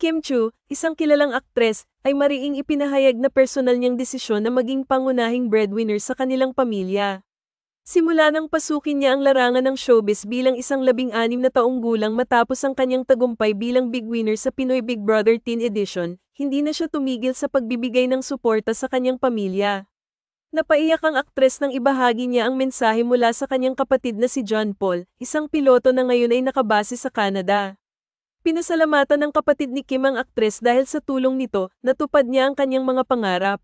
Kim Chu, isang kilalang aktres, ay mariing ipinahayag na personal niyang desisyon na maging pangunahing breadwinner sa kanilang pamilya. Simula nang pasukin niya ang larangan ng showbiz bilang isang 16 na taong gulang matapos ang kanyang tagumpay bilang big winner sa Pinoy Big Brother Teen Edition, hindi na siya tumigil sa pagbibigay ng suporta sa kanyang pamilya. Napaiyak ang aktres nang ibahagi niya ang mensahe mula sa kanyang kapatid na si John Paul, isang piloto na ngayon ay nakabase sa Canada. Pinasalamatan ng kapatid ni Kim ang aktres dahil sa tulong nito, natupad niya ang kanyang mga pangarap.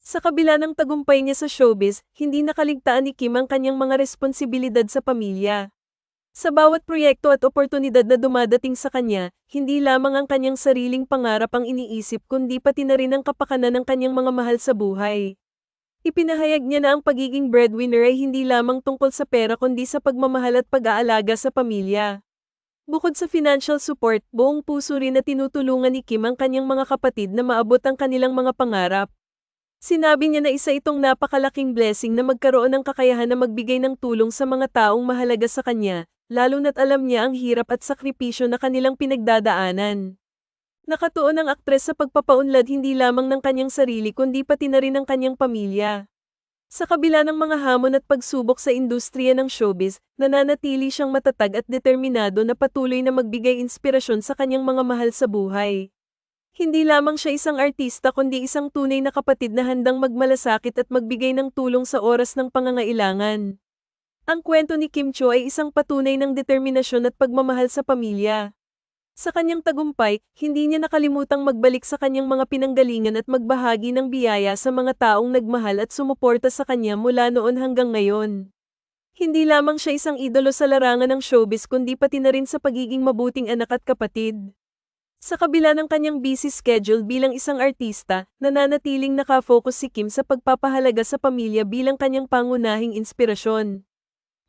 Sa kabila ng tagumpay niya sa showbiz, hindi nakaligtaan ni Kim ang kanyang mga responsibilidad sa pamilya. Sa bawat proyekto at oportunidad na dumadating sa kanya, hindi lamang ang kanyang sariling pangarap ang iniisip kundi pati na rin ang kapakanan ng kanyang mga mahal sa buhay. Ipinahayag niya na ang pagiging breadwinner ay hindi lamang tungkol sa pera kundi sa pagmamahal at pag-aalaga sa pamilya. Bukod sa financial support, buong puso rin na tinutulungan ni Kim ang kanyang mga kapatid na maabot ang kanilang mga pangarap. Sinabi niya na isa itong napakalaking blessing na magkaroon ng kakayahan na magbigay ng tulong sa mga taong mahalaga sa kanya, lalo na't alam niya ang hirap at sakripisyo na kanilang pinagdadaanan. Nakatuon ang aktres sa pagpapaunlad hindi lamang ng kanyang sarili kundi pati na rin ng kanyang pamilya. Sa kabila ng mga hamon at pagsubok sa industriya ng showbiz, nananatili siyang matatag at determinado na patuloy na magbigay inspirasyon sa kanyang mga mahal sa buhay. Hindi lamang siya isang artista kundi isang tunay na kapatid na handang magmalasakit at magbigay ng tulong sa oras ng pangangailangan. Ang kwento ni Kim Chu ay isang patunay ng determinasyon at pagmamahal sa pamilya. Sa kanyang tagumpay, hindi niya nakalimutang magbalik sa kanyang mga pinanggalingan at magbahagi ng biyaya sa mga taong nagmahal at sumuporta sa kanya mula noon hanggang ngayon. Hindi lamang siya isang idolo sa larangan ng showbiz kundi pati na rin sa pagiging mabuting anak at kapatid. Sa kabila ng kanyang busy schedule bilang isang artista, nananatiling nakafocus si Kim sa pagpapahalaga sa pamilya bilang kanyang pangunahing inspirasyon.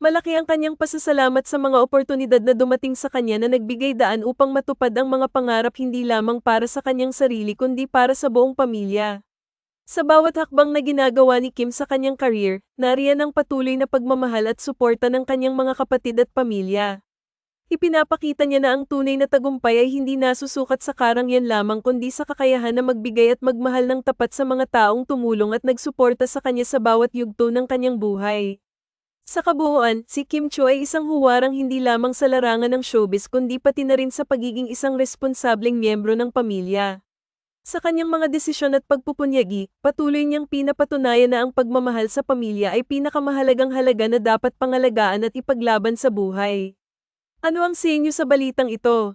Malaki ang kanyang pasasalamat sa mga oportunidad na dumating sa kanya na nagbigay daan upang matupad ang mga pangarap hindi lamang para sa kanyang sarili kundi para sa buong pamilya. Sa bawat hakbang na ginagawa ni Kim sa kanyang career, nariyan ang patuloy na pagmamahal at suporta ng kanyang mga kapatid at pamilya. Ipinapakita niya na ang tunay na tagumpay ay hindi nasusukat sa karangyaan lamang kundi sa kakayahan na magbigay at magmahal ng tapat sa mga taong tumulong at nagsuporta sa kanya sa bawat yugto ng kanyang buhay. Sa kabuuan, si Kim Chu ay isang huwarang hindi lamang sa larangan ng showbiz kundi pati na rin sa pagiging isang responsableng miyembro ng pamilya. Sa kanyang mga desisyon at pagpupunyagi, patuloy niyang pinapatunayan na ang pagmamahal sa pamilya ay pinakamahalagang halaga na dapat pangalagaan at ipaglaban sa buhay. Ano ang sa inyo sa balitang ito?